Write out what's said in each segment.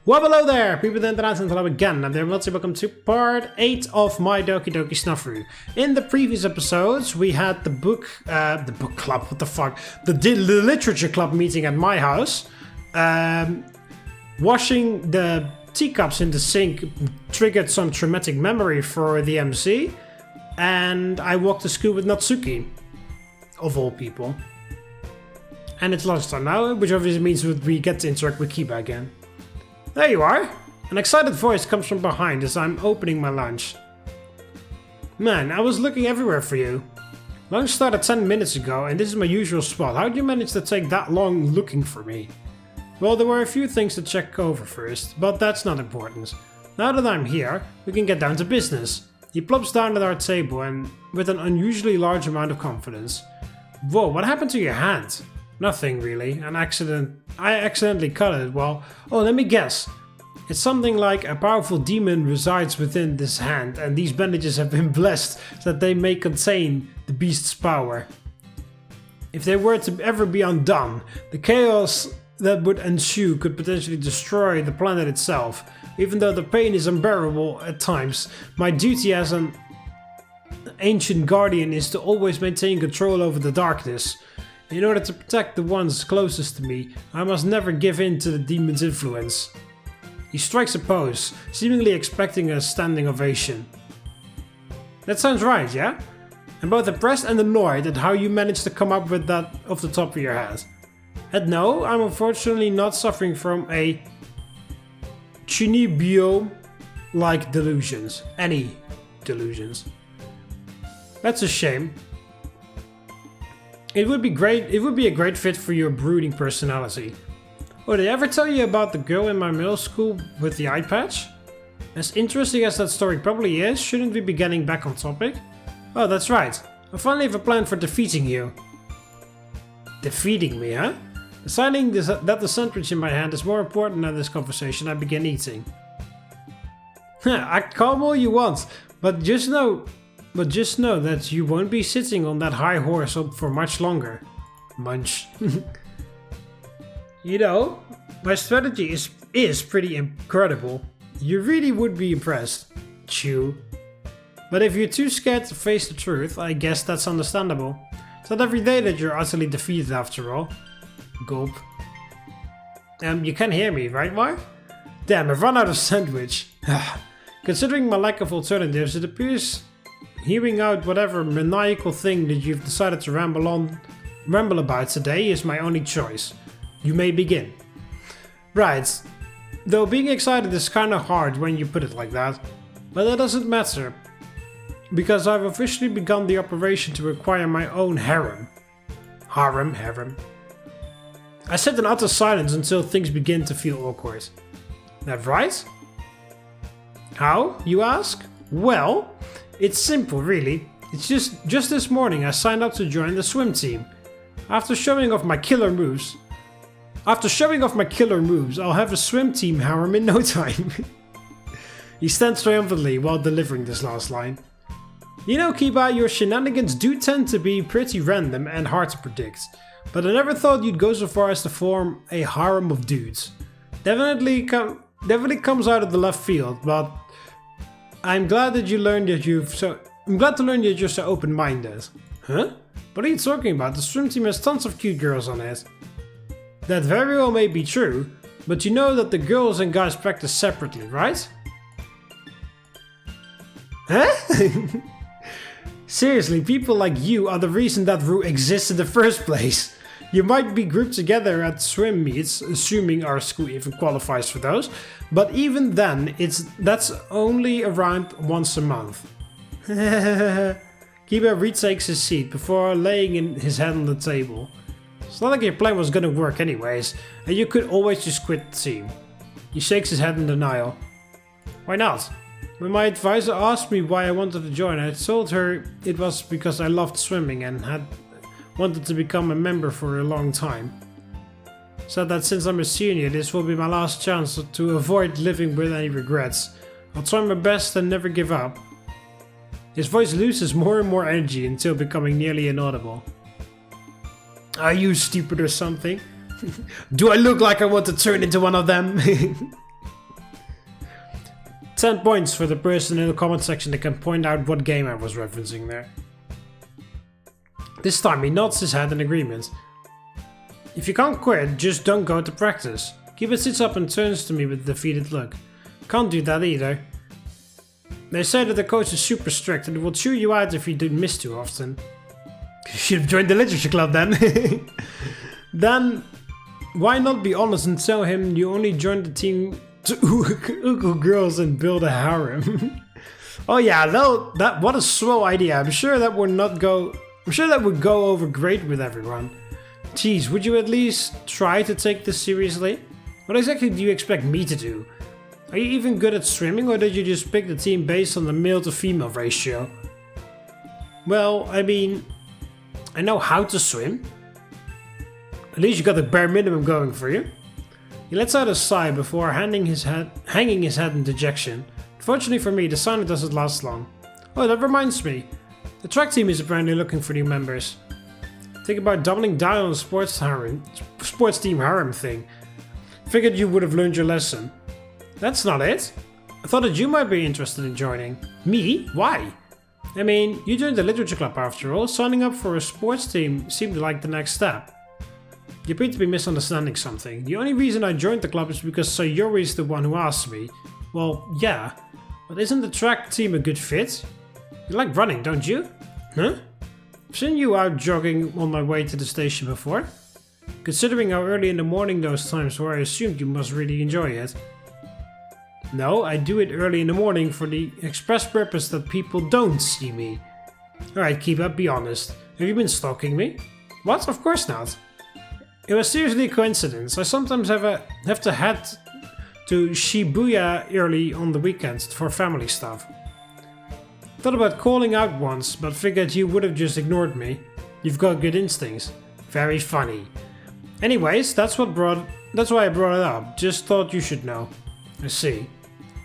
Well, hello there, people of the internet, and hello again. I'm TheMBmulti. Welcome to part 8 of My Doki Doki SNAFU. In the previous episodes, we had the book club, what the fuck? The literature club meeting at my house. Washing the teacups in the sink triggered some traumatic memory for the MC. And I walked to school with Natsuki, of all people. And it's lunchtime now, which obviously means that we get to interact with Kiba again. There you are! An excited voice comes from behind as I'm opening my lunch. Man, I was looking everywhere for you. Lunch started 10 minutes ago and this is my usual spot. How did you manage to take that long looking for me? Well, there were a few things to check over first, but that's not important. Now that I'm here, we can get down to business. He plops down at our table and with an unusually large amount of confidence. Whoa, what happened to your hand? Nothing really, I accidentally cut it. Well, oh, let me guess. It's something like a powerful demon resides within this hand and these bandages have been blessed so that they may contain the beast's power. If they were to ever be undone, the chaos that would ensue could potentially destroy the planet itself. Even though the pain is unbearable at times, my duty as an ancient guardian is to always maintain control over the darkness. In order to protect the ones closest to me, I must never give in to the demon's influence. He strikes a pose, seemingly expecting a standing ovation. That sounds right, yeah? I'm both impressed and annoyed at how you managed to come up with that off the top of your head. And no, I'm unfortunately not suffering from a Chinibyo-like delusions. Any delusions. That's a shame. It would be a great fit for your brooding personality. Oh, did I ever tell you about the girl in my middle school with the eye patch? As interesting as that story probably is, shouldn't we be getting back on topic? Oh, that's right. I finally have a plan for defeating you. Defeating me, huh? Deciding that the sandwich in my hand is more important than this conversation, I begin eating. I calm all you want, but just know that you won't be sitting on that high horse for much longer. Munch. You know, my strategy is pretty incredible. You really would be impressed. Chew. But if you're too scared to face the truth, I guess that's understandable. It's not every day that you're utterly defeated after all. Gulp. You can hear me, right, Mark? Damn, I've run out of sandwich. Considering my lack of alternatives, it appears hearing out whatever maniacal thing that you've decided to ramble about today is my only choice. You may begin. Right. Though being excited is kinda hard when you put it like that. But that doesn't matter. Because I've officially begun the operation to acquire my own harem. Harem. I sit in utter silence until things begin to feel awkward. That right? How, you ask? Well, it's simple really. It's just this morning I signed up to join the swim team. After showing off my killer moves, I'll have a swim team harem in no time. He stands triumphantly while delivering this last line. You know, Kiba, your shenanigans do tend to be pretty random and hard to predict. But I never thought you'd go so far as to form a harem of dudes. Definitely comes out of the left field, but I'm glad to learn that you're so open-minded. Huh? What are you talking about? The swim team has tons of cute girls on it. That very well may be true, but you know that the girls and guys practice separately, right? Huh? Seriously, people like you are the reason that rule exists in the first place. You might be grouped together at swim meets, assuming our school even qualifies for those, but even then, that's only around once a month. Kiba retakes his seat before laying his head on the table. It's not like your plan was gonna work anyways, and you could always just quit the team. He shakes his head in denial. Why not? When my advisor asked me why I wanted to join, I told her it was because I loved swimming and had wanted to become a member for a long time. Said that since I'm a senior, this will be my last chance to avoid living with any regrets. I'll try my best and never give up. His voice loses more and more energy until becoming nearly inaudible. Are you stupid or something? Do I look like I want to turn into one of them? 10 points for the person in the comment section that can point out what game I was referencing there. This time he nods his head in agreement. If you can't quit, just don't go to practice. Kiba sits up and turns to me with a defeated look. Can't do that either. They say that the coach is super strict and will chew you out if you do miss too often. You should have joined the literature club then. Then, why not be honest and tell him you only joined the team to oogle girls and build a harem? Oh yeah, what a swell idea. I'm sure that would go over great with everyone. Geez, would you at least try to take this seriously? What exactly do you expect me to do? Are you even good at swimming, or did you just pick the team based on the male to female ratio? Well, I mean, I know how to swim. At least you got the bare minimum going for you. He lets out a sigh before hanging his head in dejection. Fortunately for me, the silence doesn't last long. Oh, that reminds me. The track team is apparently looking for new members. Think about doubling down on the sports team harem thing. Figured you would have learned your lesson. That's not it. I thought that you might be interested in joining. Me? Why? I mean, you joined the literature club after all. Signing up for a sports team seemed like the next step. You appear to be misunderstanding something. The only reason I joined the club is because Sayori is the one who asked me. Well, yeah, but isn't the track team a good fit? You like running, don't you? Huh? I've seen you out jogging on my way to the station before. Considering how early in the morning those times were, I assumed you must really enjoy it. No, I do it early in the morning for the express purpose that people don't see me. Alright, keep up, be honest. Have you been stalking me? What? Of course not. It was seriously a coincidence. I sometimes have to head to Shibuya early on the weekends for family stuff. Thought about calling out once, but figured you would have just ignored me. You've got good instincts. Very funny. Anyways, that's why I brought it up. Just thought you should know. I see.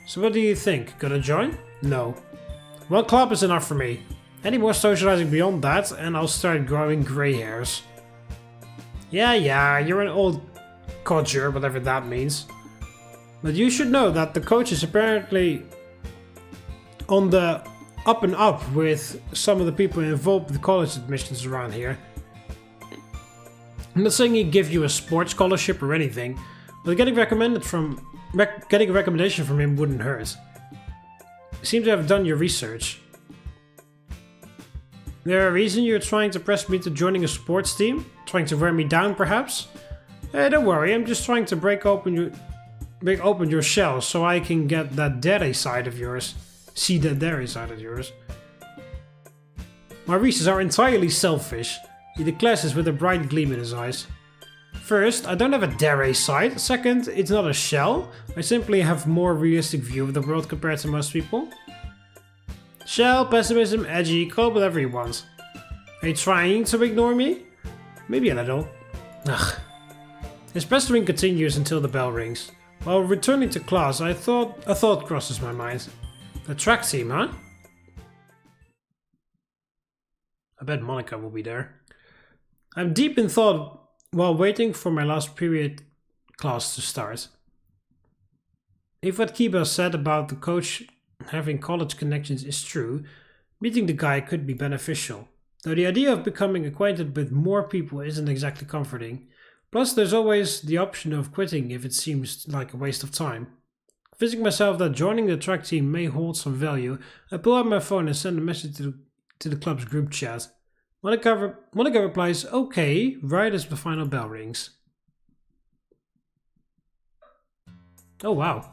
So what do you think? Gonna join? No. One club is enough for me. Any more socializing beyond that and I'll start growing grey hairs. Yeah, you're an old codger, whatever that means. But you should know that the coach is apparently on the up and up with some of the people involved with college admissions around here. I'm not saying he'd give you a sports scholarship or anything, but getting a recommendation from him wouldn't hurt. You seem to have done your research. There a reason you're trying to press me into joining a sports team? Trying to wear me down, perhaps? Hey, don't worry, I'm just trying to break open your shell so I can get that dairy side of yours. See that dairy side of yours. My reasons are entirely selfish. He declares this with a bright gleam in his eyes. First, I don't have a dairy side. Second, it's not a shell. I simply have a more realistic view of the world compared to most people. Shell, pessimism, edgy, call it whatever you want. Are you trying to ignore me? Maybe a little. Ugh. His pestering continues until the bell rings. While returning to class, a thought crosses my mind. The track team, huh? I bet Monika will be there. I'm deep in thought while waiting for my last period class to start. If what Kiba said about the coach having college connections is true, meeting the guy could be beneficial, though the idea of becoming acquainted with more people isn't exactly comforting. Plus there's always the option of quitting if it seems like a waste of time. Convincing myself that joining the track team may hold some value, I pull out my phone and send a message to the club's group chat. Monika replies, okay, right as the final bell rings. Oh wow.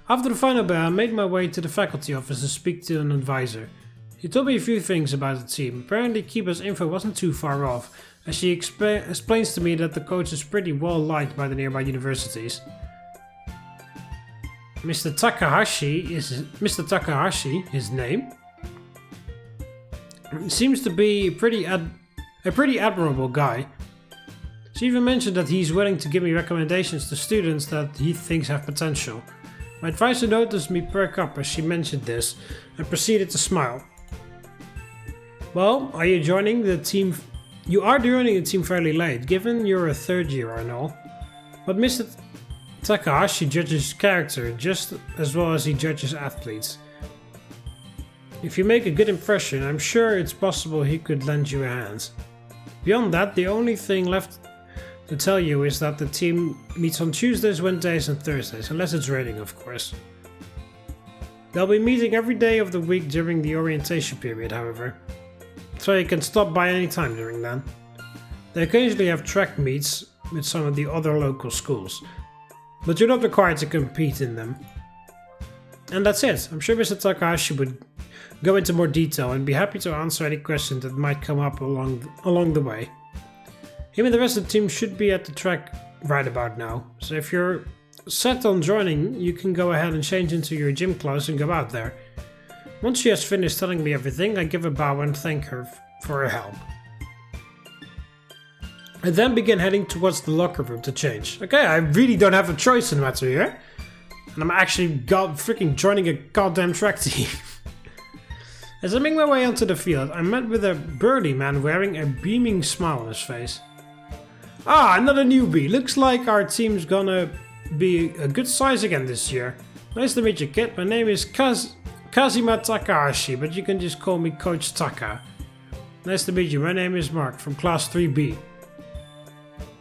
After the final bell, I made my way to the faculty office to speak to an advisor. He told me a few things about the team. Apparently Kiba's info wasn't too far off, as she explains to me that the coach is pretty well liked by the nearby universities. Mr. Takahashi, his name, seems to be a pretty admirable guy. She even mentioned that he's willing to give me recommendations to students that he thinks have potential. My advisor noticed me perk up as she mentioned this and proceeded to smile. Well, are you joining the team? You are joining the team fairly late, given you're a third year and all. What Mr. Takahashi judges character just as well as he judges athletes. If you make a good impression, I'm sure it's possible he could lend you a hand. Beyond that, the only thing left to tell you is that the team meets on Tuesdays, Wednesdays and Thursdays, unless it's raining, of course. They'll be meeting every day of the week during the orientation period, however, so you can stop by any time during that. They occasionally have track meets with some of the other local schools, but you're not required to compete in them. And that's it. I'm sure Mr. Takahashi would go into more detail and be happy to answer any questions that might come up along the way. Him and the rest of the team should be at the track right about now, so if you're set on joining, you can go ahead and change into your gym clothes and go out there. Once she has finished telling me everything, I give a bow and thank her for her help. I then begin heading towards the locker room to change. Okay, I really don't have a choice in the matter here. And I'm actually freaking joining a goddamn track team. As I make my way onto the field, I'm met with a burly man wearing a beaming smile on his face. Ah, another newbie. Looks like our team's gonna be a good size again this year. Nice to meet you, kid. My name is Kazima Takahashi, but you can just call me Coach Taka. Nice to meet you. My name is Mark from Class 3B.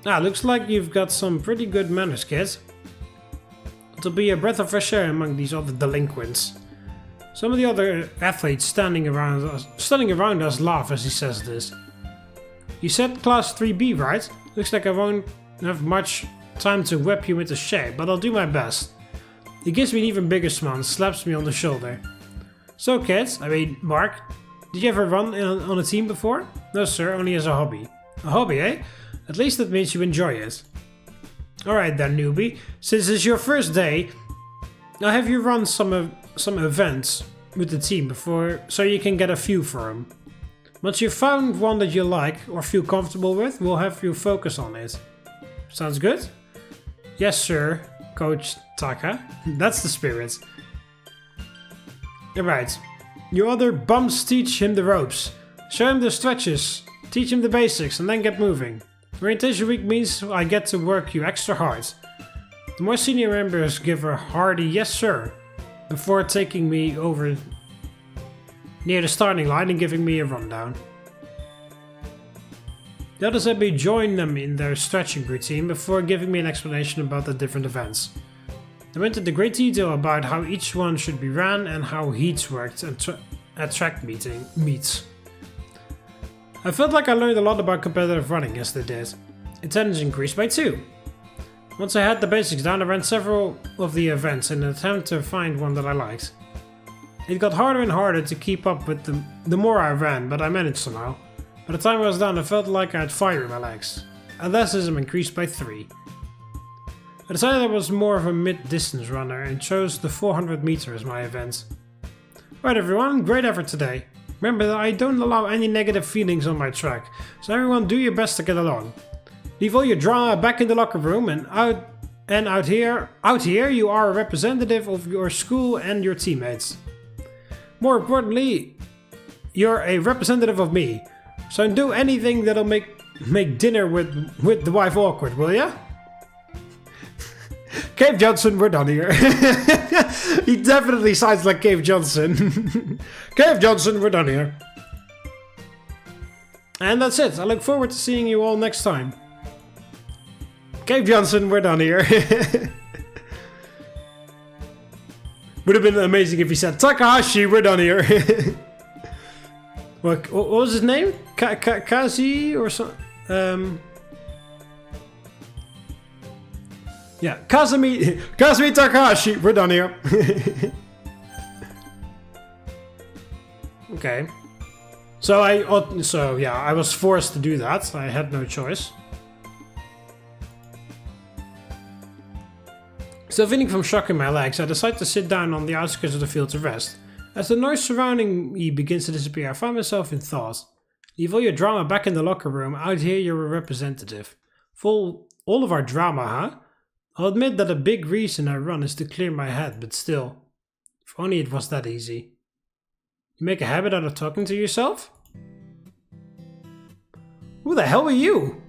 Ah, looks like you've got some pretty good manners, kid. It'll be a breath of fresh air among these other delinquents. Some of the other athletes standing around us laugh as he says this. You said Class 3B, right? Looks like I won't have much time to whip you into shape, but I'll do my best. He gives me an even bigger smile and slaps me on the shoulder. So kids, Mark, did you ever run on a team before? No sir, only as a hobby. A hobby, eh? At least that means you enjoy it. Alright then, newbie. Since it's your first day, I'll have you run some events with the team before, so you can get a feel for them. Once you've found one that you like or feel comfortable with, we'll have you focus on it. Sounds good? Yes sir, Coach Taka. That's the spirit. Alright. You other bums teach him the ropes. Show him the stretches. Teach him the basics and then get moving. Orientation week means I get to work you extra hard. The more senior members give a hearty yes sir before taking me over near the starting line and giving me a rundown. The others had me join them in their stretching routine before giving me an explanation about the different events. They went into great detail about how each one should be ran and how heats worked at track meets. I felt like I learned a lot about competitive running as they did. Attendance increased by 2. Once I had the basics down, I ran several of the events in an attempt to find one that I liked. It got harder and harder to keep up with the more I ran, but I managed somehow. By the time I was done, I felt like I had fire in my legs. Athleticism increased by 3. I decided I was more of a mid-distance runner and chose the 400 meter as my event. Right everyone, great effort today. Remember that I don't allow any negative feelings on my track, so everyone do your best to get along. Leave all your drama back in the locker room and out here you are a representative of your school and your teammates. More importantly, you're a representative of me, so don't do anything that'll make dinner with the wife awkward, will ya? Cave Johnson, we're done here. He definitely sounds like Cave Johnson. Cave Johnson, we're done here. And that's it. I look forward to seeing you all next time. Cave Johnson, we're done here. Would have been amazing if he said, Takahashi, we're done here. What was his name? Kazi or something? Yeah, Kazumi Takahashi, we're done here. Okay. So I was forced to do that. I had no choice. Still feeling from shock in my legs, I decide to sit down on the outskirts of the field to rest. As the noise surrounding me begins to disappear, I find myself in thought. Leave all your drama back in the locker room. Out here you're a representative. For all of our drama, huh? I'll admit that a big reason I run is to clear my head, but still. If only it was that easy. You make a habit out of talking to yourself? Who the hell are you?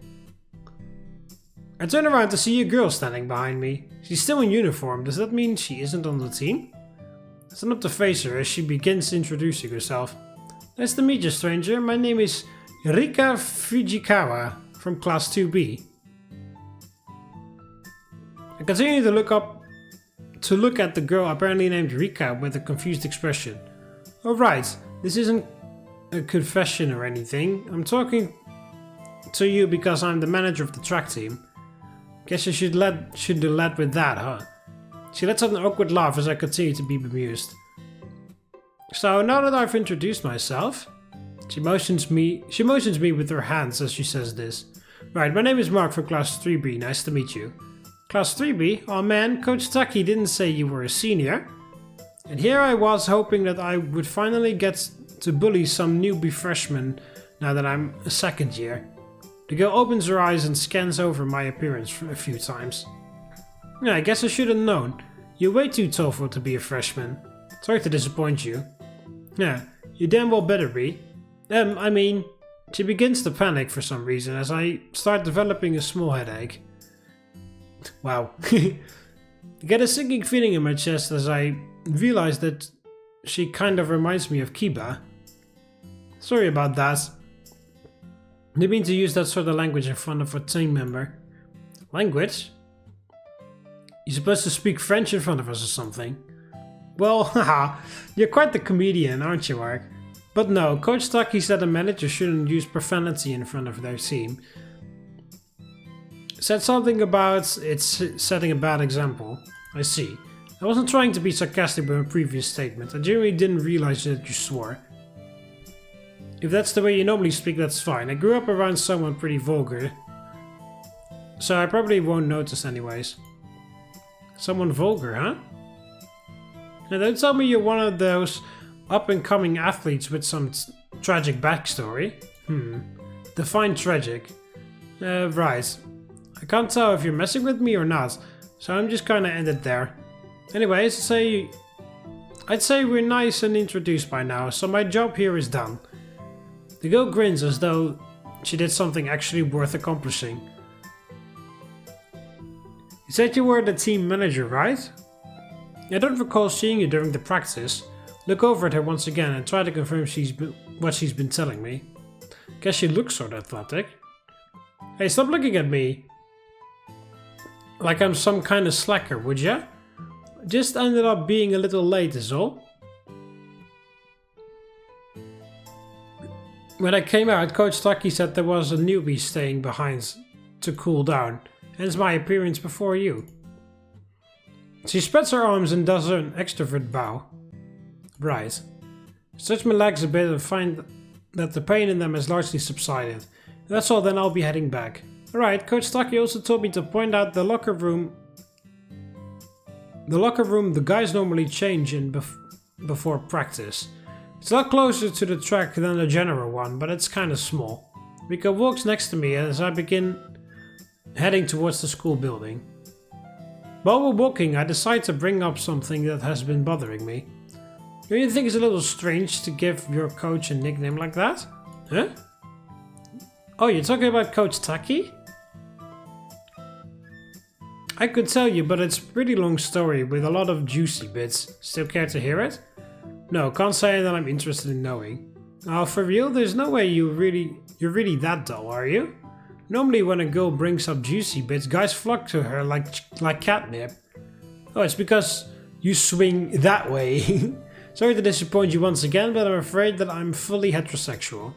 I turn around to see a girl standing behind me. She's still in uniform. Does that mean she isn't on the team? I stand up to face her as she begins introducing herself. Nice to meet you, stranger. My name is Rika Fujikawa from Class 2B. I continue to look at the girl apparently named Rika with a confused expression. Alright, this isn't a confession or anything. I'm talking to you because I'm the manager of the track team. Guess you should have led with that, huh? She lets out an awkward laugh as I continue to be bemused. So now that I've introduced myself, she motions me with her hands as she says this. Right, my name is Mark from Class 3B. Nice to meet you. Class 3B? Oh man, Coach Taki didn't say you were a senior. And here I was hoping that I would finally get to bully some newbie freshman now that I'm a second year. The girl opens her eyes and scans over my appearance a few times. Yeah, I guess I should have known. You're way too tall for to be a freshman. Sorry to disappoint you. Yeah, you damn well better be. I mean, she begins to panic for some reason as I start developing a small headache. Wow. I get a sinking feeling in my chest as I realize that she kind of reminds me of Kiba. Sorry about that. Didn't mean to use that sort of language in front of a team member. Language? You're supposed to speak French in front of us or something. Well, haha, you're quite the comedian, aren't you, Mark? But no, Coach Taki said a manager shouldn't use profanity in front of their team. Said something about it's setting a bad example. I see. I wasn't trying to be sarcastic with my previous statement. I genuinely didn't realize that you swore. If that's the way you normally speak, that's fine. I grew up around someone pretty vulgar, so I probably won't notice anyways. Someone vulgar, huh? Now don't tell me you're one of those up-and-coming athletes with some tragic backstory. Define tragic. Right. I can't tell if you're messing with me or not, so I'm just gonna end it there. Anyways, I'd say we're nice and introduced by now, so my job here is done. The girl grins as though she did something actually worth accomplishing. You said you were the team manager, right? I don't recall seeing you during the practice. Look over at her once again and try to confirm what she's been telling me. Guess she looks sort of athletic. Hey, stop looking at me like I'm some kind of slacker, would ya? Just ended up being a little late is all. When I came out, Coach Taki said there was a newbie staying behind to cool down, hence my appearance before you. She spreads her arms and does an extrovert bow. Right. Stretch my legs a bit and find that the pain in them has largely subsided. If that's all, then I'll be heading back. Alright, Coach Taki also told me to point out the locker room the guys normally change in before practice. It's a lot closer to the track than the general one, but it's kinda small. Rika walks next to me as I begin heading towards the school building. While we're walking, I decide to bring up something that has been bothering me. Don't you think it's a little strange to give your coach a nickname like that? Huh? Oh, you're talking about Coach Taki? I could tell you, but it's a pretty long story with a lot of juicy bits. Still care to hear it? No, can't say that I'm interested in knowing. Oh, for real? There's no way you're really that dull, are you? Normally when a girl brings up juicy bits, guys flock to her like catnip. Oh, it's because you swing that way. Sorry to disappoint you once again, but I'm afraid that I'm fully heterosexual.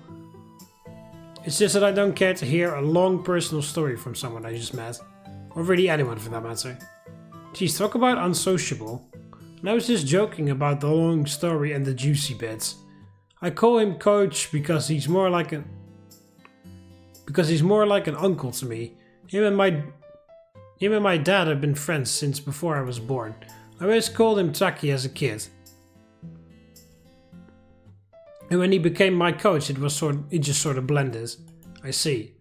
It's just that I don't care to hear a long personal story from someone I just met. Or really anyone for that matter. Geez, talk about unsociable. And I was just joking about the long story and the juicy bits. I call him Coach because he's more like an uncle to me. Him and my dad have been friends since before I was born. I always called him Taki as a kid. And when he became my coach, it just sort of blended. I see.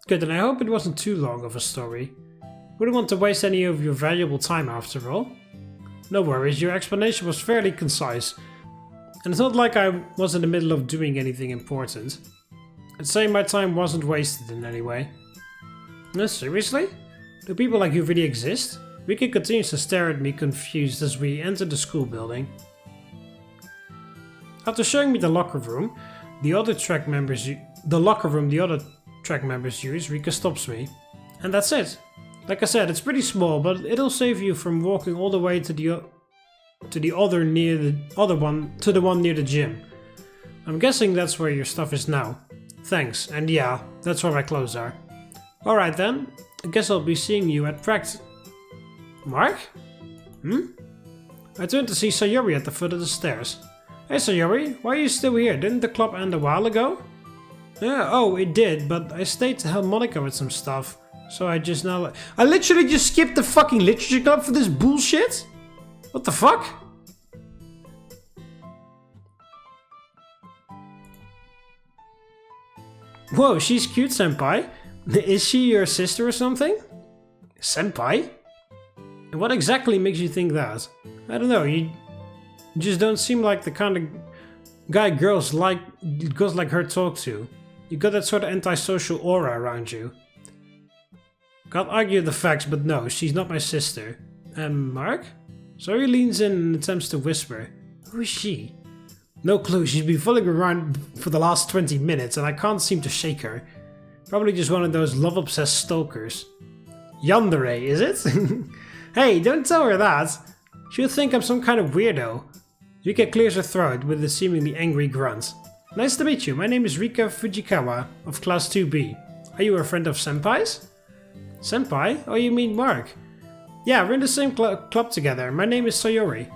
Good, and I hope it wasn't too long of a story. Wouldn't want to waste any of your valuable time after all. No worries, your explanation was fairly concise. And it's not like I was in the middle of doing anything important. I'd say my time wasn't wasted in any way. No, seriously? Do people like you really exist? Rika continues to stare at me confused as we enter the school building. After showing me the locker room the other track members use, Rika stops me. And that's it. Like I said, it's pretty small, but it'll save you from walking all the way to the one near the gym. I'm guessing that's where your stuff is now. Thanks, and yeah, that's where my clothes are. Alright then, I guess I'll be seeing you at practice. Mark? I turned to see Sayori at the foot of the stairs. Hey Sayori, why are you still here? Didn't the club end a while ago? Yeah, oh, it did, but I stayed to help Monika with some stuff. So I just now... I literally just skipped the fucking literature club for this bullshit? What the fuck? Whoa, she's cute, senpai. Is she your sister or something? Senpai? And what exactly makes you think that? I don't know, you just don't seem like the kind of guy girls like her talk to. You got that sort of antisocial aura around you. Can't argue the facts, but no, she's not my sister. Mark? Sayori leans in and attempts to whisper. Who is she? No clue, she's been following around for the last 20 minutes and I can't seem to shake her. Probably just one of those love-obsessed stalkers. Yandere, is it? Hey, don't tell her that. She'll think I'm some kind of weirdo. Rika clears her throat with a seemingly angry grunt. Nice to meet you, my name is Rika Fujikawa of Class 2B. Are you a friend of Senpai's? Senpai? Oh, you mean Mark? Yeah, we're in the same club together. My name is Sayori.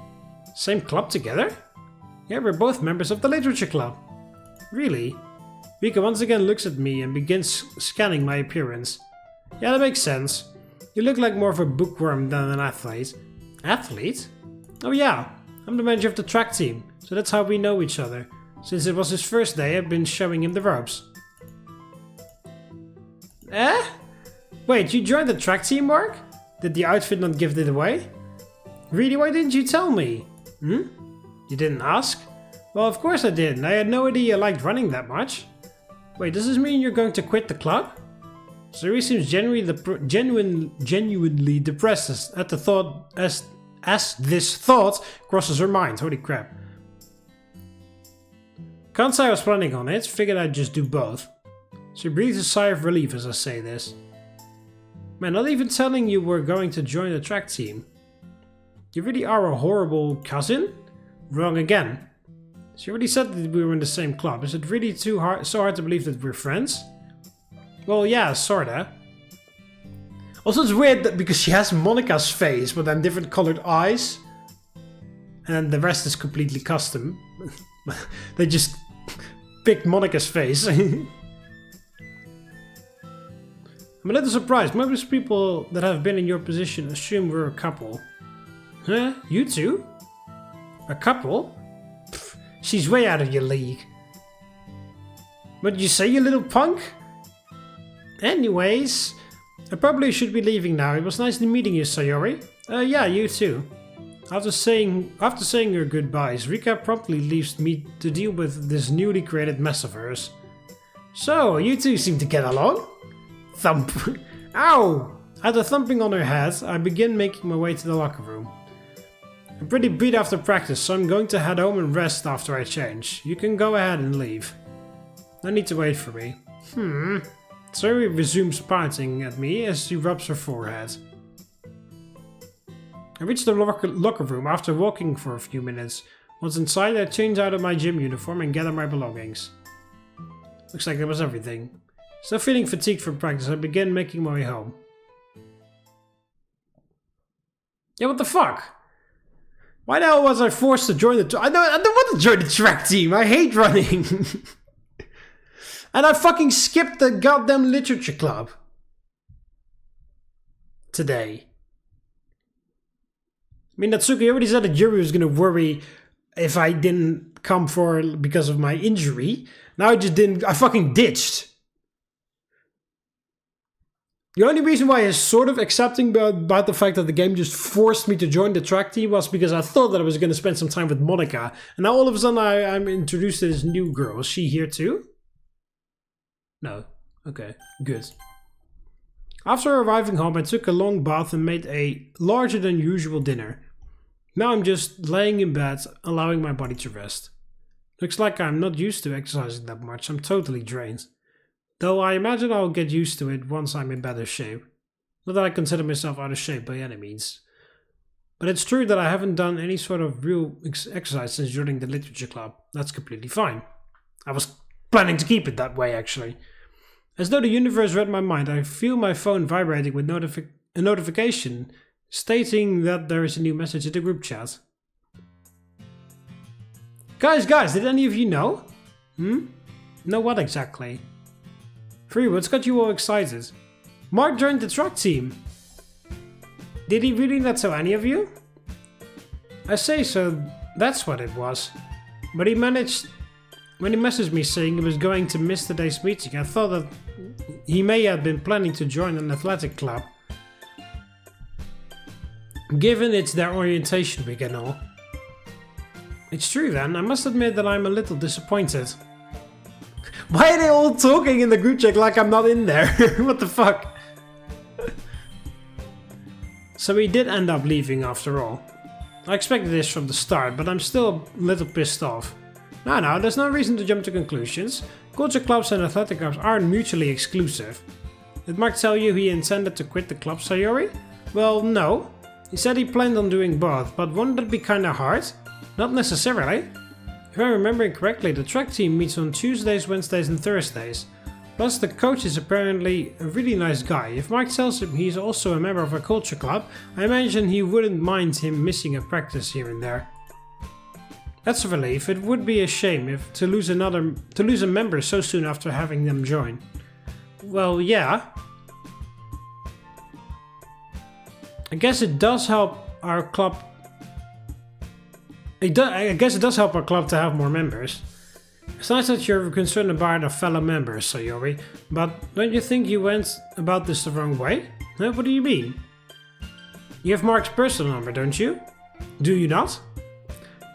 Same club together? Yeah, we're both members of the literature club. Really? Rika once again looks at me and begins scanning my appearance. Yeah, that makes sense. You look like more of a bookworm than an athlete. Athlete? Oh yeah, I'm the manager of the track team, so that's how we know each other. Since it was his first day, I've been showing him the ropes. Eh? Wait, you joined the track team, Mark? Did the outfit not give it away? Really, why didn't you tell me? You didn't ask? Well, of course I didn't. I had no idea you liked running that much. Wait, does this mean you're going to quit the club? Sayori seems genuinely depressed at the thought as this thought crosses her mind. Holy crap. Can't say I was planning on it, figured I'd just do both. She breathes a sigh of relief as I say this. Man, not even telling you we're going to join the track team. You really are a horrible cousin? Wrong again. She already said that we were in the same club. Is it really so hard to believe that we're friends? Well, yeah, sorta. Also, it's weird that because she has Monika's face, but then different colored eyes. And then the rest is completely custom. They just picked Monika's face. I'm a little surprised. Most people that have been in your position assume we're a couple. Huh? You two? A couple? Pfft, she's way out of your league. What did you say, you little punk? Anyways, I probably should be leaving now. It was nice meeting you, Sayori. Yeah, you too. After saying her goodbyes, Rika promptly leaves me to deal with this newly created mess of hers. So, you two seem to get along? Thump. Ow! After thumping on her head, I begin making my way to the locker room. I'm pretty beat after practice, so I'm going to head home and rest after I change. You can go ahead and leave. No need to wait for me. Sayori resumes pouting at me as she rubs her forehead. I reach the locker room after walking for a few minutes. Once inside, I change out of my gym uniform and gather my belongings. Looks like that was everything. Still feeling fatigued from practice, I begin making my way home. Yeah, what the fuck? Why the hell was I forced to join the... I don't want to join the track team. I hate running. And I fucking skipped the goddamn literature club. Today. I mean, Natsuki already said that Yuri was gonna worry if I didn't come because of my injury. Now I fucking ditched. The only reason why I was sort of accepting about the fact that the game just forced me to join the track team was because I thought that I was going to spend some time with Monika. And now all of a sudden I'm introduced to this new girl. Is she here too? No. Okay, good. After arriving home, I took a long bath and made a larger than usual dinner. Now I'm just laying in bed, allowing my body to rest. Looks like I'm not used to exercising that much. I'm totally drained. Though I imagine I'll get used to it once I'm in better shape. Not that I consider myself out of shape by any means. But it's true that I haven't done any sort of real exercise since joining the literature club. That's completely fine. I was planning to keep it that way, actually. As though the universe read my mind, I feel my phone vibrating with a notification stating that there is a new message in the group chat. Guys, did any of you know? Know what exactly? Free, what's got you all excited? Mark joined the track team. Did he really not tell any of you? I say so, that's what it was. But when he messaged me saying he was going to miss today's meeting, I thought that he may have been planning to join an athletic club. Given it's their orientation week and all. It's true then, I must admit that I'm a little disappointed. Why are they all talking in the group chat like I'm not in there? What the fuck? So he did end up leaving after all. I expected this from the start, but I'm still a little pissed off. No, there's no reason to jump to conclusions. Culture clubs and athletic clubs aren't mutually exclusive. Did Mark tell you he intended to quit the club, Sayori? Well, no. He said he planned on doing both, but wouldn't that be kinda hard? Not necessarily. If I'm remembering correctly, the track team meets on Tuesdays, Wednesdays and Thursdays. Plus the coach is apparently a really nice guy. If Mark tells him he's also a member of a culture club, I imagine he wouldn't mind him missing a practice here and there. That's a relief. It would be a shame to lose a member so soon after having them join. Well, yeah. I guess it does help our club. I guess it does help our club to have more members. It's nice that you're concerned about our fellow members, Sayori, but don't you think you went about this the wrong way? Huh? What do you mean? You have Mark's personal number, don't you? Do you not?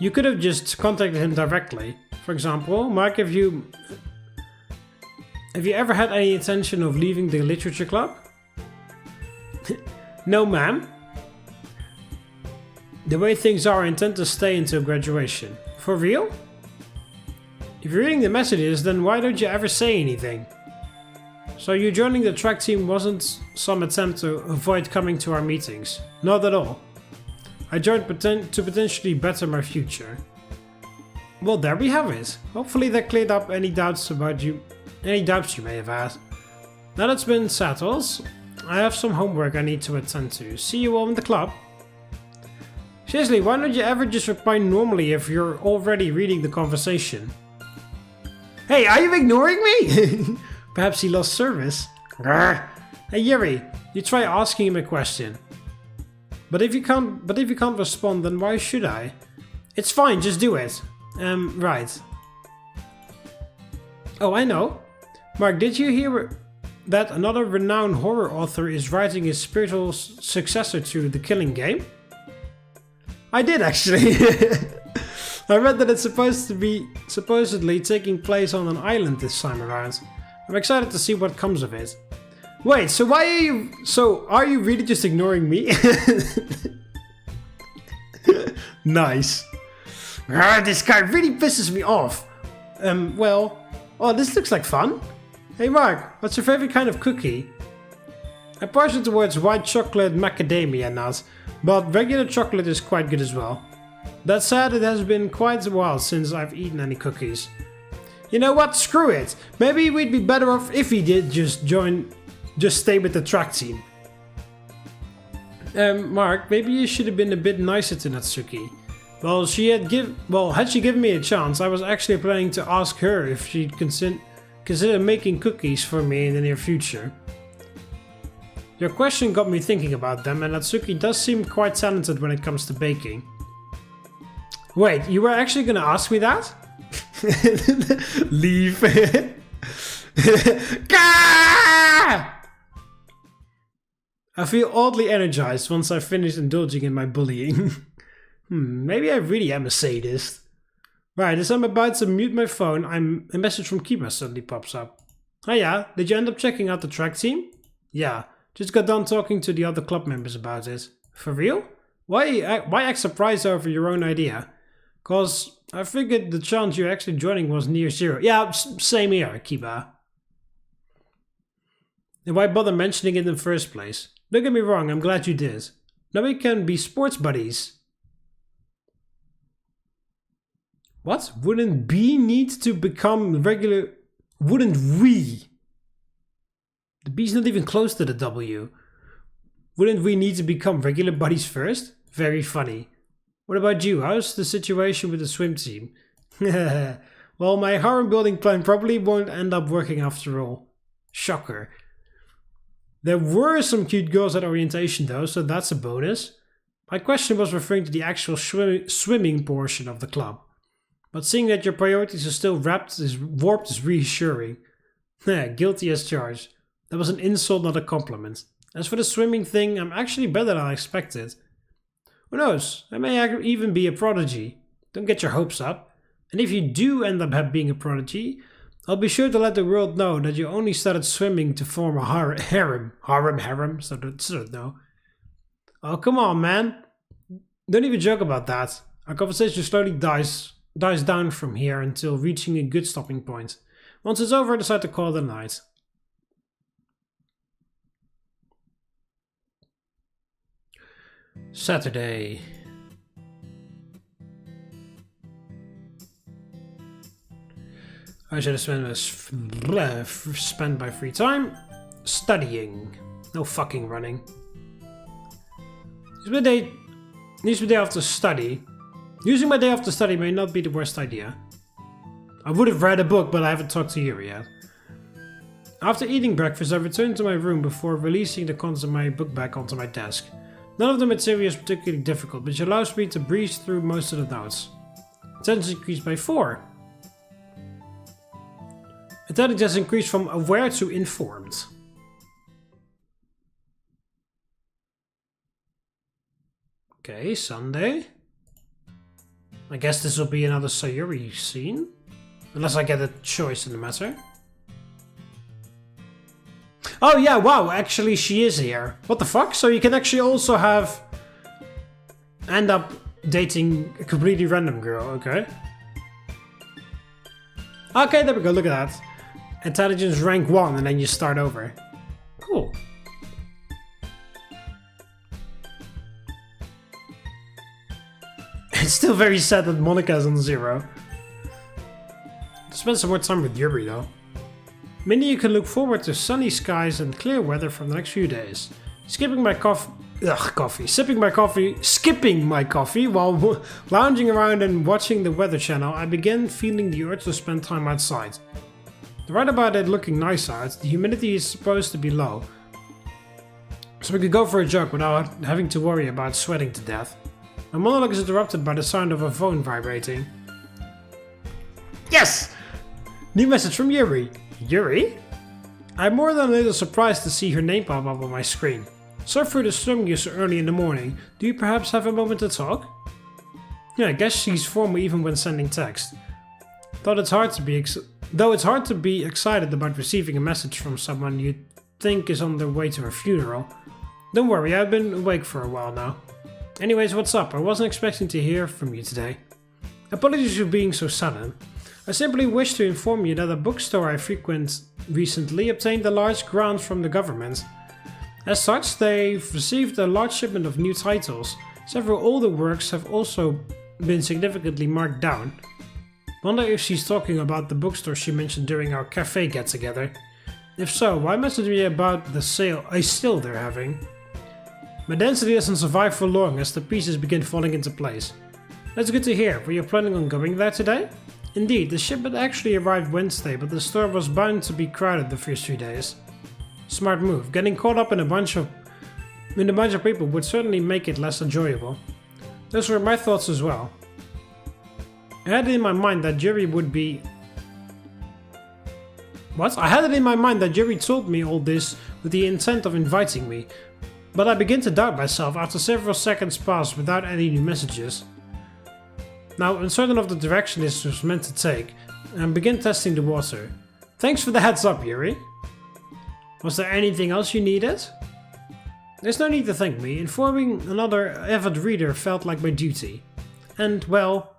You could have just contacted him directly. For example, Mark, have you ever had any intention of leaving the literature club? No, ma'am. The way things are, I intend to stay until graduation. For real? If you're reading the messages, then why don't you ever say anything? So you joining the track team wasn't some attempt to avoid coming to our meetings. Not at all. I joined to potentially better my future. Well, there we have it. Hopefully that cleared up any doubts you may have had. Now that's been settled, I have some homework I need to attend to. See you all in the club. Seriously, why don't you ever just reply normally if you're already reading the conversation? Hey, are you ignoring me? Perhaps he lost service. Grr. Hey Yuri, you try asking him a question. But if you can't respond, then why should I? It's fine, just do it. Right. Oh, I know. Mark, did you hear that another renowned horror author is writing his spiritual successor to The Killing Game? I did actually. I read that it's supposedly taking place on an island this time around. I'm excited to see what comes of it. Wait, so are you really just ignoring me? Nice. This guy really pisses me off. This looks like fun. Hey Mark, what's your favorite kind of cookie? I'm partial towards white chocolate macadamia nuts, but regular chocolate is quite good as well. That said, it has been quite a while since I've eaten any cookies. You know what? Screw it. Maybe we'd be better off if he did just stay with the track team. Mark, maybe you should have been a bit nicer to Natsuki. Well, had she given me a chance, I was actually planning to ask her if she'd consider making cookies for me in the near future. Your question got me thinking about them, and Natsuki does seem quite talented when it comes to baking. Wait, you were actually gonna ask me that? Leave. I feel oddly energized once I finish indulging in my bullying. Maybe I really am a sadist. Right, as I'm about to mute my phone, a message from Kiba suddenly pops up. Oh yeah, did you end up checking out the track team? Yeah, Just got done talking to the other club members about it. For real? Why act surprised over your own idea? Cause I figured the chance you actually joining was near zero. Yeah, same here, Kiba. And why bother mentioning it in the first place? Don't get me wrong, I'm glad you did. Now we can be sports buddies. What? Wouldn't B need to become regular... Wouldn't we? The B's not even close to the W. Wouldn't we need to become regular buddies first? Very funny. What about you? How's the situation with the swim team? Well, my harem building plan probably won't end up working after all. Shocker. There were some cute girls at orientation though, so that's a bonus. My question was referring to the actual swimming portion of the club. But seeing that your priorities are still warped is reassuring. Guilty as charged. That was an insult, not a compliment. As for the swimming thing, I'm actually better than I expected. Who knows, I may even be a prodigy. Don't get your hopes up. And if you do end up being a prodigy, I'll be sure to let the world know that you only started swimming to form a harem. Harem, so no. Oh, come on, man. Don't even joke about that. Our conversation slowly dies down from here until reaching a good stopping point. Once it's over, I decide to call it a night. Saturday. I should have spent my free time studying. No fucking running. Use my day off to study. Using my day off to study may not be the worst idea. I would have read a book, but I haven't talked to Yuri yet. After eating breakfast, I returned to my room before releasing the contents of my book back onto my desk. None of the material is particularly difficult, which allows me to breeze through most of the notes. Intelligence increased by 4. Intelligence increased from aware to informed. Okay, Sunday. I guess this will be another Sayori scene. Unless I get a choice in the matter. Oh yeah, wow, actually she is here. What the fuck? So you can actually also end up dating a completely random girl, okay. Okay, there we go, look at that. Intelligence rank 1 and then you start over. Cool. It's still very sad that Monika is on 0. Spend some more time with Yuri though. Maybe you can look forward to sunny skies and clear weather from the next few days. Skipping my coffee while lounging around and watching the Weather Channel, I began feeling the urge to spend time outside. Right about it looking nice out, the humidity is supposed to be low. So we could go for a jog without having to worry about sweating to death. My monologue is interrupted by the sound of a phone vibrating. Yes! New message from Yuri. Yuri? I'm more than a little surprised to see her name pop up on my screen. Sorry for disturbing you so early in the morning. Do you perhaps have a moment to talk? Yeah, I guess she's formal even when sending text. Though it's hard to be excited about receiving a message from someone you think is on their way to a funeral. Don't worry, I've been awake for a while now. Anyways, what's up? I wasn't expecting to hear from you today. Apologies for being so sudden. I simply wish to inform you that a bookstore I frequent recently obtained a large grant from the government. As such, they've received a large shipment of new titles. Several older works have also been significantly marked down. Wonder if she's talking about the bookstore she mentioned during our cafe get-together. If so, why message me about the sale they're having? My density doesn't survive for long as the pieces begin falling into place. That's good to hear. Were you planning on going there today? Indeed, the shipment actually arrived Wednesday, but the store was bound to be crowded the first few days. Smart move. Getting caught up in a bunch of people would certainly make it less enjoyable. Those were my thoughts as well. I had it in my mind that Yuri would be... What? I had it in my mind that Yuri told me all this with the intent of inviting me, but I begin to doubt myself after several seconds pass without any new messages. Now, uncertain of the direction this was meant to take, and begin testing the water. Thanks for the heads up, Yuri. Was there anything else you needed? There's no need to thank me. Informing another avid reader felt like my duty. And, well,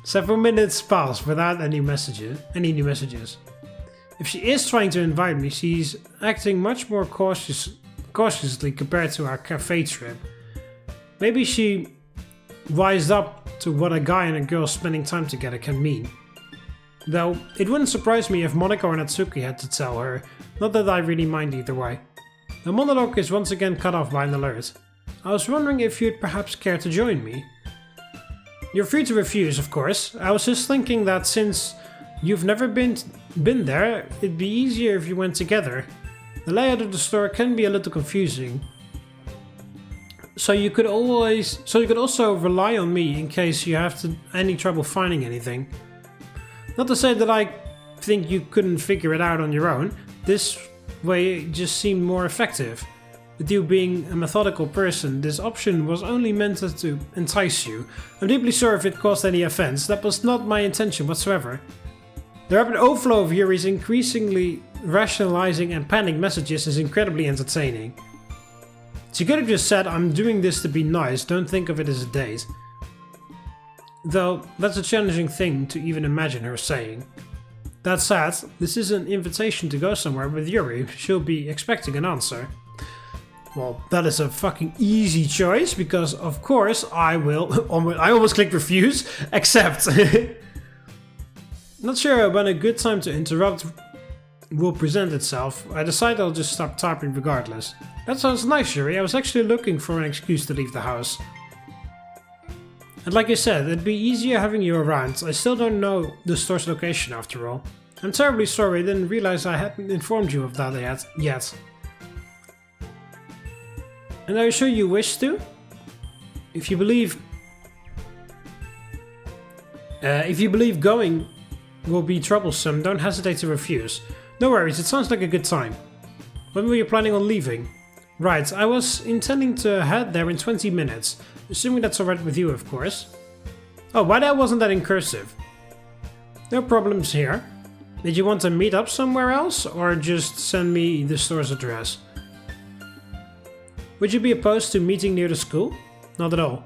several minutes passed without any new messages. If she is trying to invite me, she's acting much more cautiously compared to our cafe trip. Maybe she wised up to what a guy and a girl spending time together can mean. Though, it wouldn't surprise me if Monika or Natsuki had to tell her, not that I really mind either way. The monologue is once again cut off by an alert. I was wondering if you'd perhaps care to join me. You're free to refuse, of course. I was just thinking that since you've never been there, it'd be easier if you went together. The layout of the store can be a little confusing. So you could also rely on me in case you have any trouble finding anything. Not to say that I think you couldn't figure it out on your own. This way it just seemed more effective. With you being a methodical person, this option was only meant to entice you. I'm deeply sorry if it caused any offense. That was not my intention whatsoever. The rapid overflow of Yuri's increasingly rationalizing and panicked messages is incredibly entertaining. She could have just said, I'm doing this to be nice, don't think of it as a date. Though, that's a challenging thing to even imagine her saying. That said, this is an invitation to go somewhere with Yuri. She'll be expecting an answer. Well, that is a fucking easy choice, because of course I will. I almost clicked refuse, accept. Not sure when a good time to interrupt will present itself. I decide I'll just stop typing regardless. That sounds nice, Yuri. I was actually looking for an excuse to leave the house. And like I said, it'd be easier having you around. I still don't know the store's location after all. I'm terribly sorry, I didn't realize I hadn't informed you of that yet. And are you sure you wish to? If you believe going will be troublesome, don't hesitate to refuse. No worries, it sounds like a good time. When were you planning on leaving? Right, I was intending to head there in 20 minutes. Assuming that's alright with you, of course. Oh, why that wasn't that in cursive? No problems here. Did you want to meet up somewhere else, or just send me the store's address? Would you be opposed to meeting near the school? Not at all.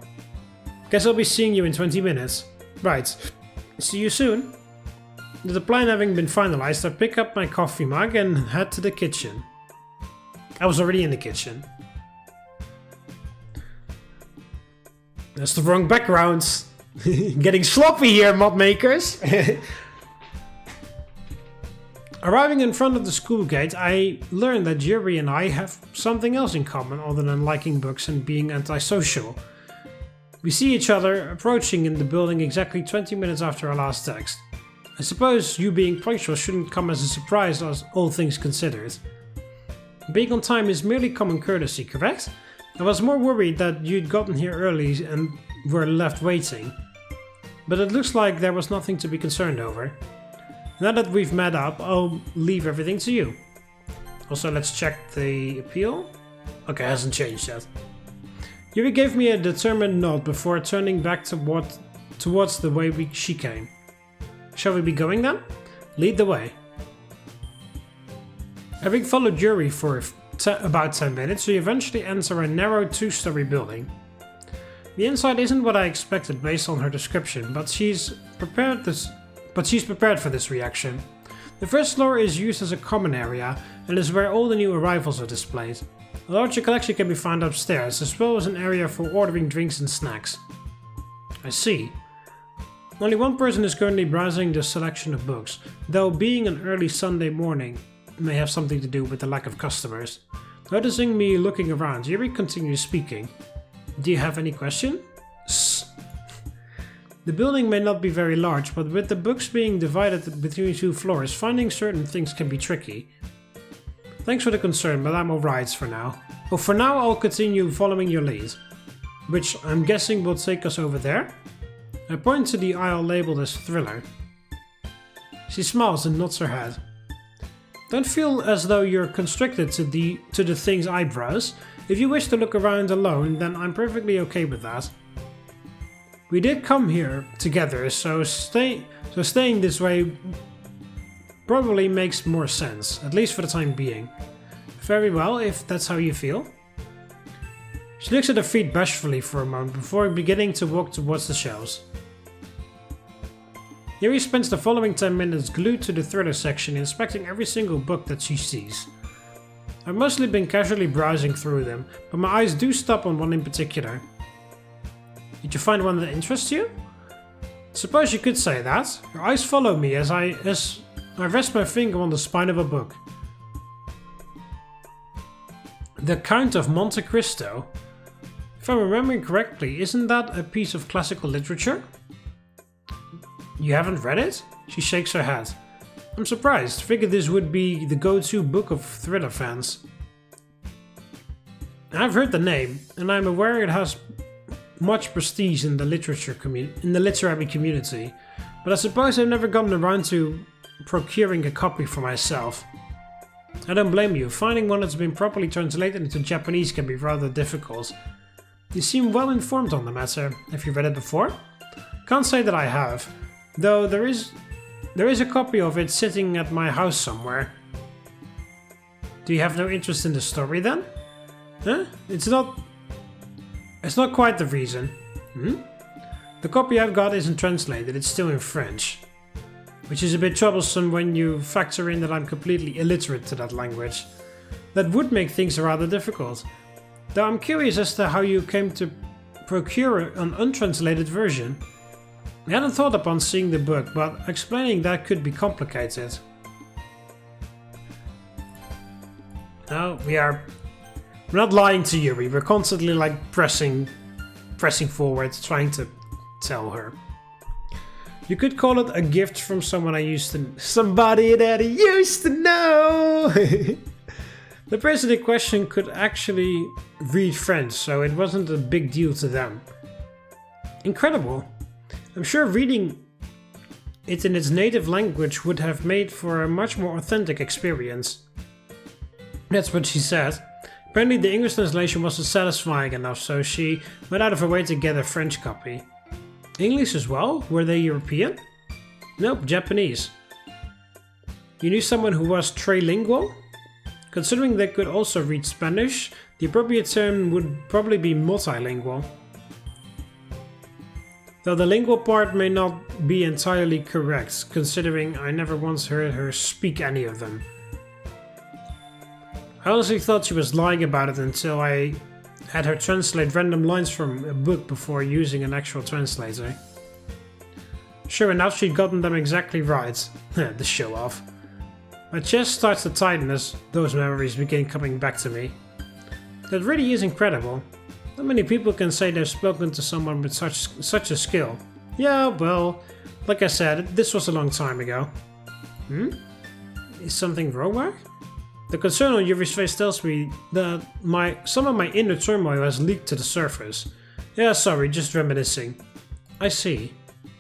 Guess I'll be seeing you in 20 minutes. Right. See you soon. With the plan having been finalized, I pick up my coffee mug and head to the kitchen. I was already in the kitchen. That's the wrong background. Getting sloppy here, mod makers. Arriving in front of the school gate, I learned that Yuri and I have something else in common other than liking books and being antisocial. We see each other approaching in the building exactly 20 minutes after our last text. I suppose you being punctual shouldn't come as a surprise, as all things considered. Being on time is merely common courtesy, correct? I was more worried that you'd gotten here early and were left waiting. But it looks like there was nothing to be concerned over. Now that we've met up, I'll leave everything to you. Also, let's check the appeal. Okay, hasn't changed yet. Yuri gave me a determined nod before turning back towards the way she came. Shall we be going then? Lead the way. Having followed Yuri for about 10 minutes, we eventually enter a narrow 2-story building. The inside isn't what I expected based on her description, but she's prepared for this reaction. The first floor is used as a common area and is where all the new arrivals are displayed. A larger collection can be found upstairs, as well as an area for ordering drinks and snacks. I see. Only one person is currently browsing the selection of books, though being an early Sunday morning may have something to do with the lack of customers. Noticing me looking around, Yuri continues speaking. Do you have any questions? The building may not be very large, but with the books being divided between 2 floors, finding certain things can be tricky. Thanks for the concern, but I'm alright for now. Oh, for now I'll continue following your lead, which I'm guessing will take us over there. I point to the aisle labeled as Thriller. She smiles and nods her head. Don't feel as though you're constricted to the things I browse. If you wish to look around alone, then I'm perfectly okay with that. We did come here together, so staying this way probably makes more sense, at least for the time being. Very well, if that's how you feel. She looks at her feet bashfully for a moment before beginning to walk towards the shelves. Yuri spends the following 10 minutes glued to the thriller section, inspecting every single book that she sees. I've mostly been casually browsing through them, but my eyes do stop on one in particular. Did you find one that interests you? Suppose you could say that. Your eyes follow me as I rest my finger on the spine of a book. The Count of Monte Cristo. If I'm remembering correctly, isn't that a piece of classical literature? You haven't read it? She shakes her head. I'm surprised. Figured this would be the go-to book of thriller fans. I've heard the name, and I'm aware it has much prestige in the literary community, but I suppose I've never gotten around to procuring a copy for myself. I don't blame you. Finding one that's been properly translated into Japanese can be rather difficult. You seem well informed on the matter. Have you read it before? Can't say that I have, though there is a copy of it sitting at my house somewhere. Do you have no interest in the story then? Huh? It's not quite the reason. The copy I've got isn't translated, it's still in French. Which is a bit troublesome when you factor in that I'm completely illiterate to that language. That would make things rather difficult. Though I'm curious as to how you came to procure an untranslated version. I hadn't thought upon seeing the book, but explaining that could be complicated. No, we're not lying to Yuri, we're constantly like pressing forward, trying to tell her. You could call it a gift from somebody that I used to know! The person in question could actually read French, so it wasn't a big deal to them. Incredible! I'm sure reading it in its native language would have made for a much more authentic experience. That's what she said. Apparently the English translation wasn't satisfying enough, so she went out of her way to get a French copy. English as well? Were they European? Nope, Japanese. You knew someone who was trilingual? Considering they could also read Spanish, the appropriate term would probably be multilingual. Though the lingual part may not be entirely correct, considering I never once heard her speak any of them. I honestly thought she was lying about it until I had her translate random lines from a book before using an actual translator. Sure enough, she'd gotten them exactly right. The show off. My chest starts to tighten as those memories begin coming back to me. That really is incredible. Not many people can say they've spoken to someone with such a skill. Yeah, well, like I said, this was a long time ago. Is something wrong, Mark? The concern on Yuri's face tells me that some of my inner turmoil has leaked to the surface. Yeah, sorry, just reminiscing. I see.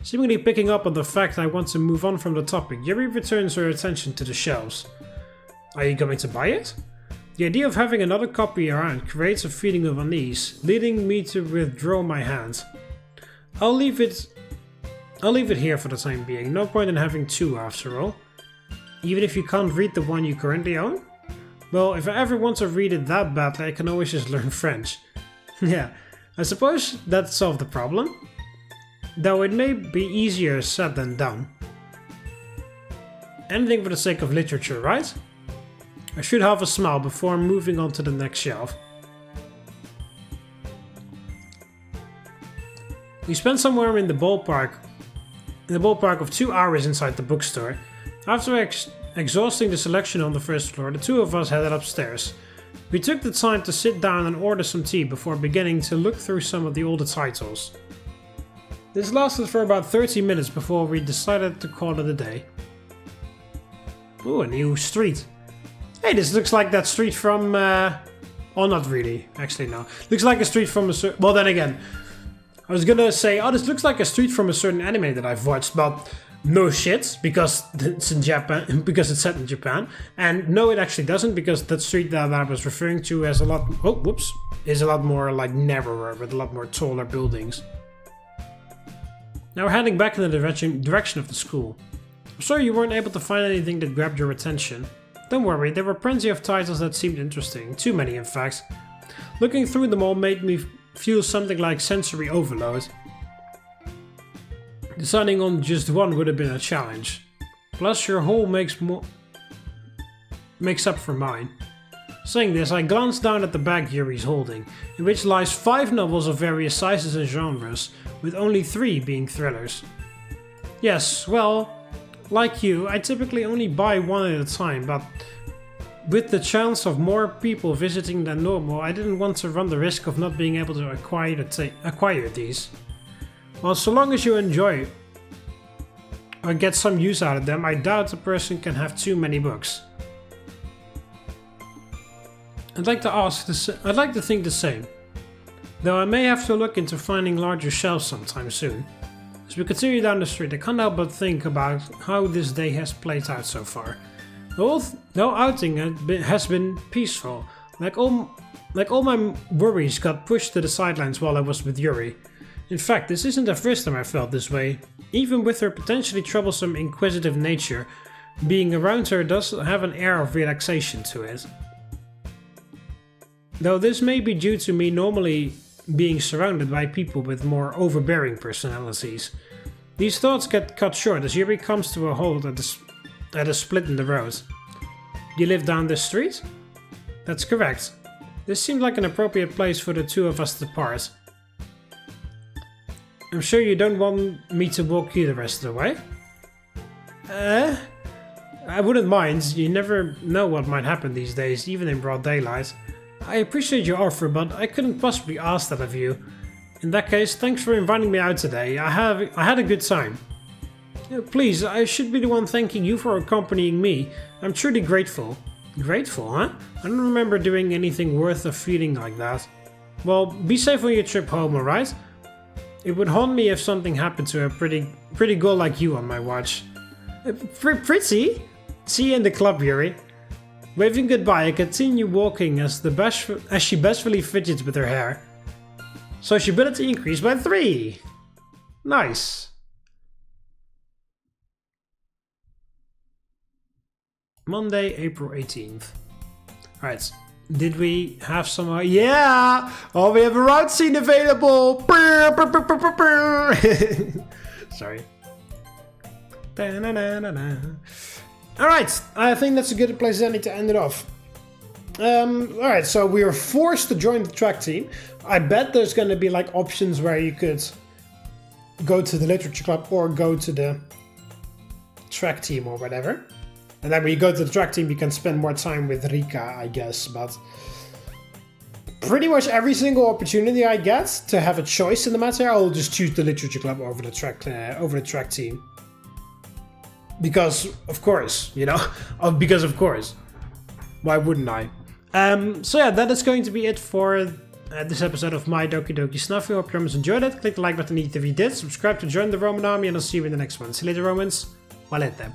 Seemingly picking up on the fact I want to move on from the topic, Yuri returns her attention to the shelves. Are you going to buy it? The idea of having another copy around creates a feeling of unease, leading me to withdraw my hand. I'll leave it here for the time being, no point in having two after all. Even if you can't read the one you currently own? Well, if I ever want to read it that badly, I can always just learn French. Yeah, I suppose that solved the problem. Though it may be easier said than done. Anything for the sake of literature, right? I should have a smile before moving on to the next shelf. We spent somewhere in the ballpark of 2 hours inside the bookstore. After exhausting the selection on the first floor, the two of us headed upstairs. We took the time to sit down and order some tea before beginning to look through some of the older titles. This lasted for about 30 minutes before we decided to call it a day. Ooh, a new street. Hey, this looks like that street from... oh, not really. Actually, no. Looks like a street from a certain... Well, then again, I was gonna say, oh, this looks like a street from a certain anime that I've watched, but... No shit, because it's in Japan, because it's set in Japan, and no, it actually doesn't, because that street that I was referring to has a lot. Oh, whoops, is a lot more like narrower with a lot more taller buildings. Now we're heading back in the direction of the school. I'm sorry you weren't able to find anything that grabbed your attention. Don't worry, there were plenty of titles that seemed interesting, too many in fact. Looking through them all made me feel something like sensory overload. Deciding on just one would have been a challenge. Plus your haul makes up for mine. Saying this, I glanced down at the bag Yuri's holding, in which lies 5 novels of various sizes and genres, with only 3 being thrillers. Yes, well, like you, I typically only buy one at a time, but with the chance of more people visiting than normal, I didn't want to run the risk of not being able to acquire these. Well, so long as you enjoy or get some use out of them, I doubt a person can have too many books. I'd like to think the same, though I may have to look into finding larger shelves sometime soon. As we continue down the street, I can't help but think about how this day has played out so far. The outing has been peaceful, like all my worries got pushed to the sidelines while I was with Yuri. In fact, this isn't the first time I felt this way. Even with her potentially troublesome inquisitive nature, being around her does have an air of relaxation to it. Though this may be due to me normally being surrounded by people with more overbearing personalities. These thoughts get cut short as Yuri comes to a halt at a split in the road. You live down this street? That's correct. This seemed like an appropriate place for the two of us to part. I'm sure you don't want me to walk you the rest of the way? I wouldn't mind. You never know what might happen these days, even in broad daylight. I appreciate your offer, but I couldn't possibly ask that of you. In that case, thanks for inviting me out today. I had a good time. Please, I should be the one thanking you for accompanying me. I'm truly grateful. Grateful, huh? I don't remember doing anything worth a feeling like that. Well, be safe on your trip home, alright? It would haunt me if something happened to a pretty girl like you on my watch. Pretty? See you in the club, Yuri. Waving goodbye, I continue walking as she bashfully fidgets with her hair. Sociability increased by 3! Nice. Monday, April 18th. Alright, did we have some... Yeah! Oh, we have a route scene available! Sorry. Alright, I think that's a good place then to end it off. Alright, so we are forced to join the track team. I bet there's going to be like options where you could go to the literature club or go to the track team or whatever. And then when you go to the track team, you can spend more time with Rika, I guess. But pretty much every single opportunity I get to have a choice in the matter, I'll just choose the literature club over the track team. Because of course, you know, because of course. Why wouldn't I? So yeah, that is going to be it for this episode of My Doki Doki SNAFU. Hope you enjoyed it. Click the like button if you did. Subscribe to join the Roman army, and I'll see you in the next one. See you later, Romans. Valete.